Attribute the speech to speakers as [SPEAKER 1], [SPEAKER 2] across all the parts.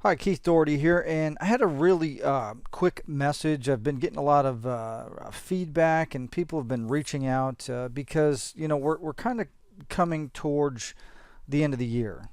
[SPEAKER 1] Hi, Keith Doherty here, and I had a really quick message. I've been getting a lot of feedback, and people have been reaching out because we're kind of coming towards the end of the year.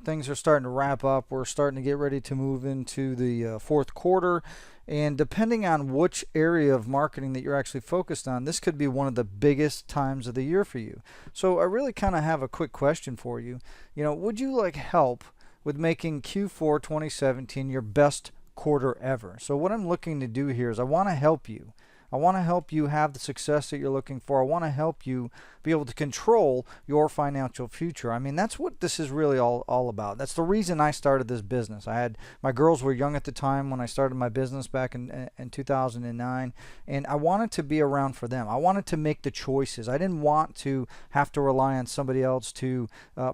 [SPEAKER 1] Things are starting to wrap up. We're starting to get ready to move into the fourth quarter, and depending on which area of marketing that you're actually focused on, this could be one of the biggest times of the year for you. So I really kind of have a quick question for you. Would you like help with making Q4 2017 your best quarter ever? So what I'm looking to do here is I want to help you. I want to help you have the success that you're looking for. I want to help you be able to control your financial future. I mean, that's what this is really all about. That's the reason I started this business. My girls were young at the time when I started my business back in 2009, and I wanted to be around for them. I wanted to make the choices. I didn't want to have to rely on somebody else to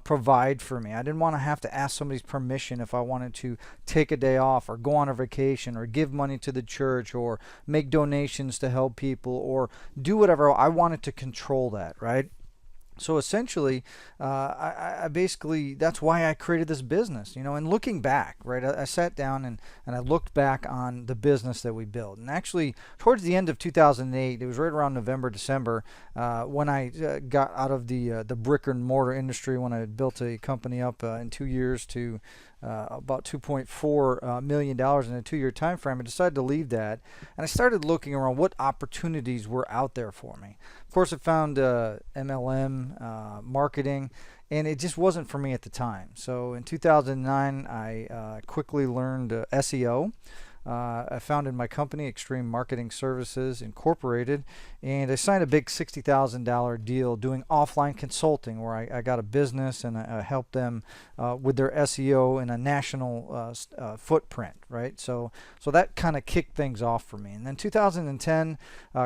[SPEAKER 1] provide for me. I didn't want to have to ask somebody's permission if I wanted to take a day off or go on a vacation or give money to the church or make donations to help people or do whatever. I wanted to control that, right? So essentially, I basically, that's why I created this business, and looking back, right, I sat down and I looked back on the business that we built. And actually, towards the end of 2008, it was right around November, December, when I got out of the brick and mortar industry, when I had built a company up in 2 years to about $2.4 million in a 2-year time frame. I decided to leave that, and I started looking around what opportunities were out there for me. Of course, I found MLM marketing, and it just wasn't for me at the time. So in 2009, I quickly learned SEO. I founded my company, Extreme Marketing Services Incorporated, and I signed a big $60,000 deal doing offline consulting where I got a business and I helped them with their SEO in a national footprint, right? So that kind of kicked things off for me. And then 2010,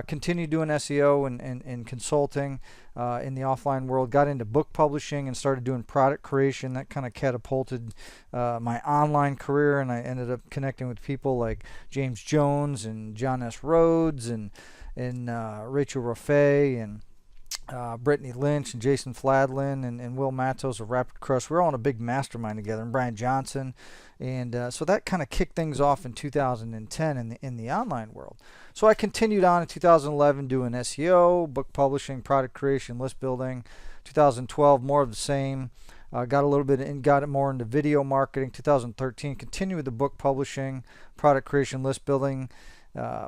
[SPEAKER 1] continued doing SEO and consulting in the offline world, got into book publishing and started doing product creation. That kind of catapulted my online career, and I ended up connecting with people like James Jones and John S. Rhodes and Rachel Raffay and Brittany Lynch and Jason Fladlin and Will Matos of Rapid Crush. We're all in a big mastermind together, and Brian Johnson. And so that kind of kicked things off in 2010 in the online world. So I continued on in 2011 doing SEO, book publishing, product creation, list building. 2012, more of the same. Got a little bit and got it more into video marketing. 2013, continued with the book publishing, product creation, list building.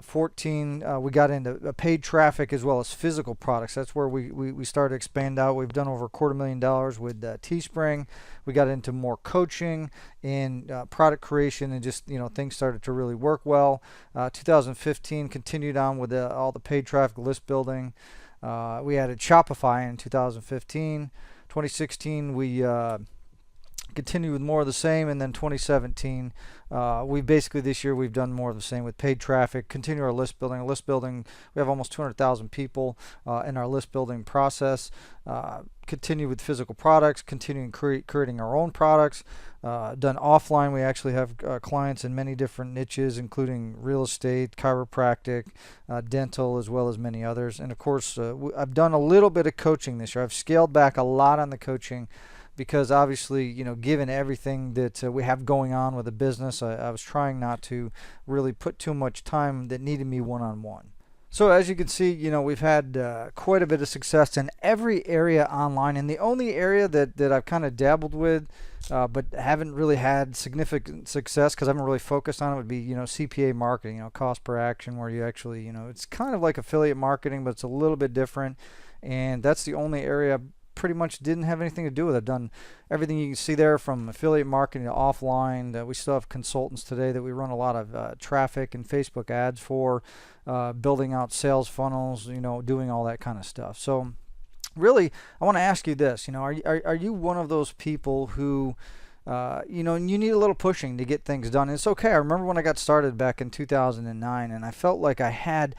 [SPEAKER 1] 14, we got into paid traffic as well as physical products. That's where we started to expand out. We've done over $250,000 with Teespring. We got into more coaching and product creation, and just things started to really work well. 2015 continued on with all the paid traffic, list building. We added Shopify in 2015. 2016 we continue with more of the same, and then 2017 we basically this year we've done more of the same with paid traffic, continue our list building. We have almost 200,000 people in our list building process. Continue with physical products, continuing creating our own products. Done offline, we actually have clients in many different niches, including real estate, chiropractic, dental, as well as many others. And of course, I've done a little bit of coaching this year. I've scaled back a lot on the coaching because obviously, given everything that we have going on with the business, I was trying not to really put too much time that needed me one-on-one. So as you can see, we've had quite a bit of success in every area online, and the only area that I've kind of dabbled with but haven't really had significant success because I haven't really focused on it would be, CPA marketing, cost per action, where you actually, it's kind of like affiliate marketing, but it's a little bit different, and that's the only area pretty much didn't have anything to do with it. I've done everything you can see there, from affiliate marketing to offline. We still have consultants today that we run a lot of traffic and Facebook ads for, building out sales funnels, doing all that kind of stuff. So really, I want to ask you this, are you one of those people who and you need a little pushing to get things done? And it's okay. I remember when I got started back in 2009, and I felt like I had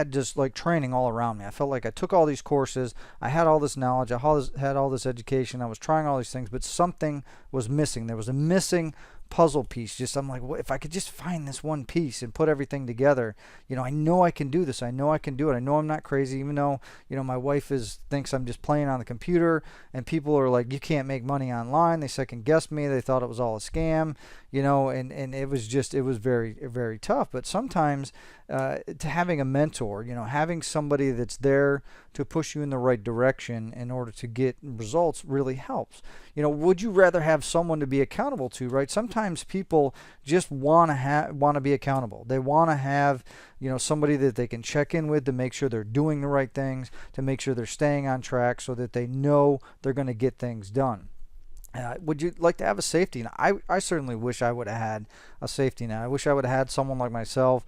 [SPEAKER 1] just like training all around me. I felt like I took all these courses, I had all this knowledge, I had all this education, I was trying all these things, but something was missing. There was a missing puzzle piece. Just I'm like, well, if I could just find this one piece and put everything together, I know I can do this. I know I can do it. I know I'm not crazy, even though my wife thinks I'm just playing on the computer, and people are like, you can't make money online. They second guessed me. They thought it was all a scam, and it was very, very tough. But sometimes to having a mentor, having somebody that's there to push you in the right direction in order to get results really helps. Would you rather have someone to be accountable to, right? Sometimes people just want to be accountable. They want to have somebody that they can check in with to make sure they're doing the right things, to make sure they're staying on track, so that they know they're going to get things done. Would you like to have a safety net? I certainly wish I would have had a safety net. I wish I would have had someone like myself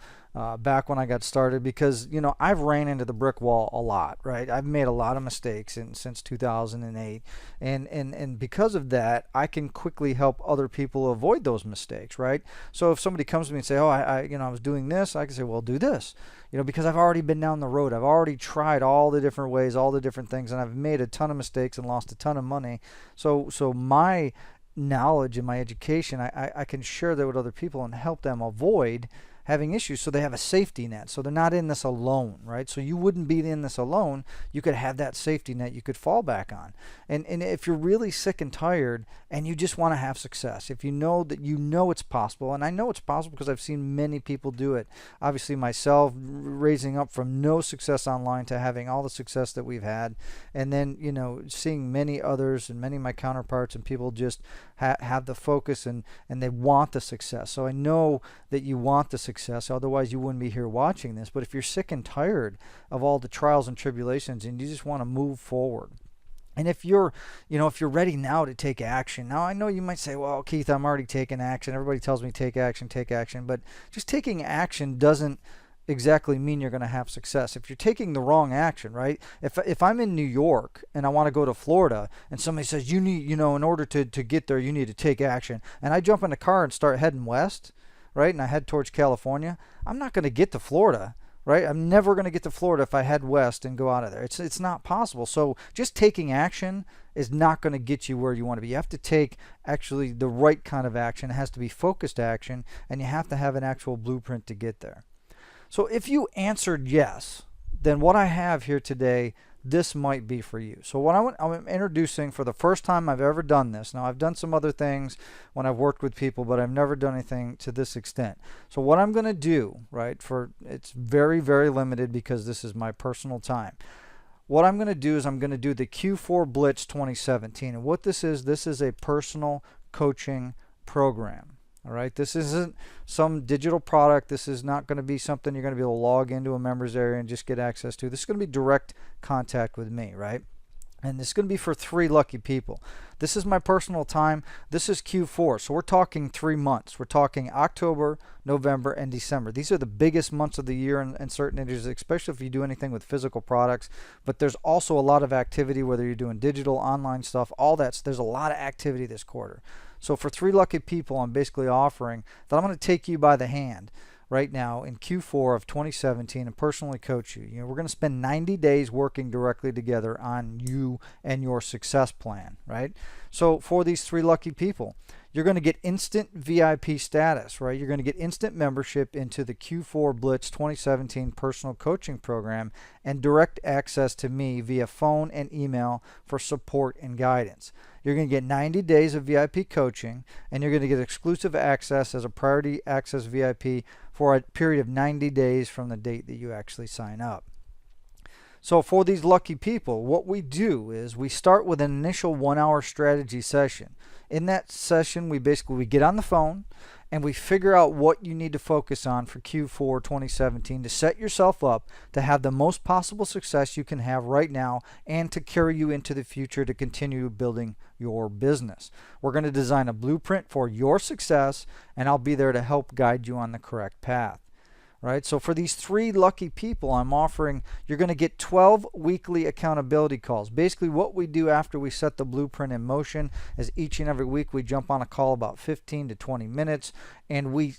[SPEAKER 1] back when I got started, because I've ran into the brick wall a lot, right? I've made a lot of mistakes since 2008, and because of that, I can quickly help other people avoid those mistakes, right? So if somebody comes to me and say, oh, I was doing this, I can say, well, do this. Because I've already been down the road. I've already tried all the different ways, all the different things, and I've made a ton of mistakes and lost a ton of money. So my knowledge and my education, I can share that with other people and help them avoid having issues, so they have a safety net, so they're not in this alone, right? So you wouldn't be in this alone. You could have that safety net you could fall back on. And if you're really sick and tired and you just want to have success, if you know that it's possible, and I know it's possible because I've seen many people do it. Obviously myself, raising up from no success online to having all the success that we've had, and then seeing many others and many of my counterparts, and people just have the focus and they want the success. So I know that you want the success, otherwise you wouldn't be here watching this. But if you're sick and tired of all the trials and tribulations and you just want to move forward, and if you're ready now to take action. Now I know you might say, well, Keith, I'm already taking action. Everybody tells me take action, but just taking action doesn't exactly mean you're going to have success. If you're taking the wrong action, right? If I'm in New York and I want to go to Florida, and somebody says, you need, in order to get there, you need to take action, and I jump in the car and start heading west, right? And I head towards California, I'm not going to get to Florida, right? I'm never going to get to Florida if I head west and go out of there. It's not possible. So just taking action is not going to get you where you want to be. You have to take actually the right kind of action. It has to be focused action, and you have to have an actual blueprint to get there. So if you answered yes, then what I have here today, this might be for you. So what I'm introducing for the first time I've ever done this. Now I've done some other things when I've worked with people, but I've never done anything to this extent. So what I'm going to do, right, it's very, very limited because this is my personal time. What I'm going to do is I'm going to do the Q4BLITZ2017. And what this is a personal coaching program. All right, this isn't some digital product. This is not going to be something you're going to be able to log into a members area and just get access to. This is going to be direct contact with me, right? And this is going to be for 3 lucky people. This is my personal time. This is Q4. So we're talking 3 months. We're talking October, November, and December. These are the biggest months of the year in certain industries, especially if you do anything with physical products. But there's also a lot of activity, whether you're doing digital, online stuff, all that. There's a lot of activity this quarter. So for 3 lucky people, I'm basically offering that I'm going to take you by the hand right now in Q4 of 2017 and personally coach you. We're going to spend 90 days working directly together on you and your success plan, right? So for these 3 lucky people, you're going to get instant VIP status, right? You're going to get instant membership into the Q4BLITZ2017 personal coaching program and direct access to me via phone and email for support and guidance. You're going to get 90 days of VIP coaching, and you're going to get exclusive access as a priority access VIP for a period of 90 days from the date that you actually sign up. So for these lucky people, what we do is we start with an initial 1-hour strategy session. In that session, we get on the phone and we figure out what you need to focus on for Q4 2017 to set yourself up to have the most possible success you can have right now and to carry you into the future to continue building your business. We're going to design a blueprint for your success, and I'll be there to help guide you on the correct path. right? So for these 3 lucky people, I'm offering, you're going to get 12 weekly accountability calls. Basically, what we do after we set the blueprint in motion is each and every week we jump on a call about 15 to 20 minutes, and we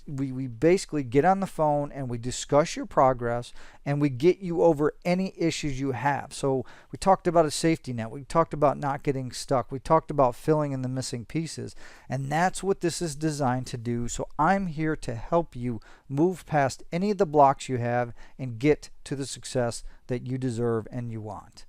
[SPEAKER 1] basically get on the phone and we discuss your progress, and we get you over any issues you have. So we talked about a safety net. We talked about not getting stuck. We talked about filling in the missing pieces. And that's what this is designed to do. So I'm here to help you move past any of the blocks you have and get to the success that you deserve and you want.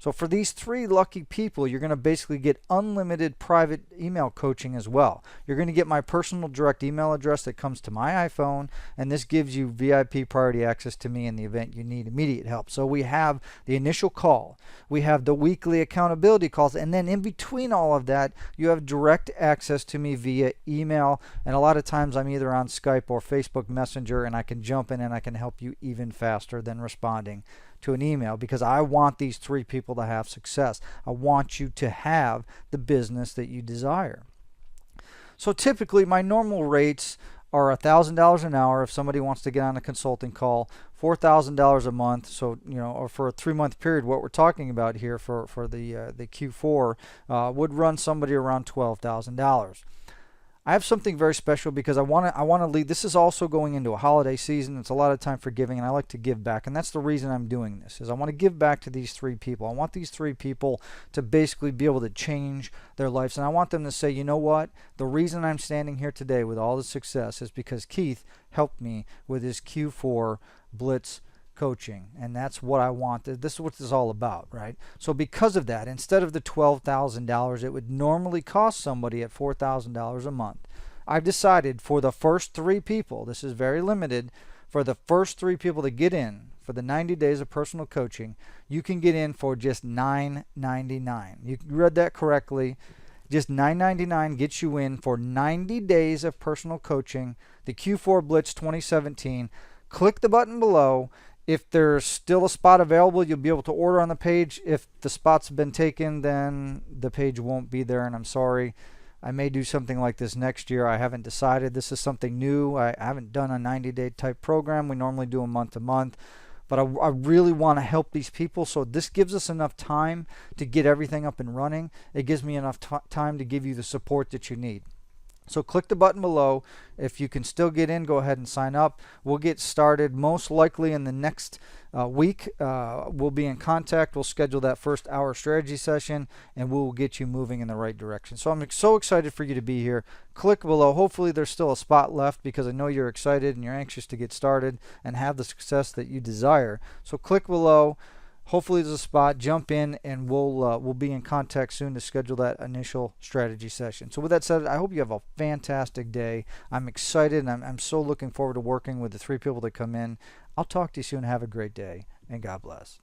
[SPEAKER 1] So for these 3 lucky people, you're going to basically get unlimited private email coaching as well. You're going to get my personal direct email address that comes to my iPhone, and this gives you VIP priority access to me in the event you need immediate help. So we have the initial call, we have the weekly accountability calls, and then in between all of that, you have direct access to me via email, and a lot of times I'm either on Skype or Facebook Messenger, and I can jump in and I can help you even faster than responding to an email, because I want these 3 people to have success. I want you to have the business that you desire. So typically my normal rates are $1,000 an hour if somebody wants to get on a consulting call, $4,000 a month. So, or for a 3-month period, what we're talking about here for the Q4 would run somebody around $12,000. I have something very special because I want to lead. This is also going into a holiday season. It's a lot of time for giving, and I like to give back. And that's the reason I'm doing this, is I want to give back to these 3 people. I want these 3 people to basically be able to change their lives. And I want them to say, you know what? The reason I'm standing here today with all the success is because Keith helped me with his Q4 Blitz coaching, and that's what I want. This is what this is all about, right? So because of that, instead of the $12,000 it would normally cost somebody at $4,000 a month, I've decided for the first 3 people, this is very limited, for the first 3 people to get in for the 90 days of personal coaching, you can get in for just $9.99. You read that correctly. Just $9.99 gets you in for 90 days of personal coaching, the Q4 Blitz 2017. Click the button below. If there's still a spot available, you'll be able to order on the page. If the spot's been taken, then the page won't be there, and I'm sorry. I may do something like this next year. I haven't decided. This is something new. I haven't done a 90-day type program. We normally do a month-to-month. But I really want to help these people, so this gives us enough time to get everything up and running. It gives me enough time to give you the support that you need. So click the button below. If you can still get in, go ahead and sign up. We'll get started most likely in the next week. We'll be in contact. We'll schedule that first hour strategy session, and we'll get you moving in the right direction. So I'm so excited for you to be here. Click below. Hopefully there's still a spot left, because I know you're excited and you're anxious to get started and have the success that you desire. So click below. Hopefully there's a spot. Jump in, and we'll be in contact soon to schedule that initial strategy session. So with that said, I hope you have a fantastic day. I'm excited, and I'm so looking forward to working with the 3 people that come in. I'll talk to you soon. Have a great day, and God bless.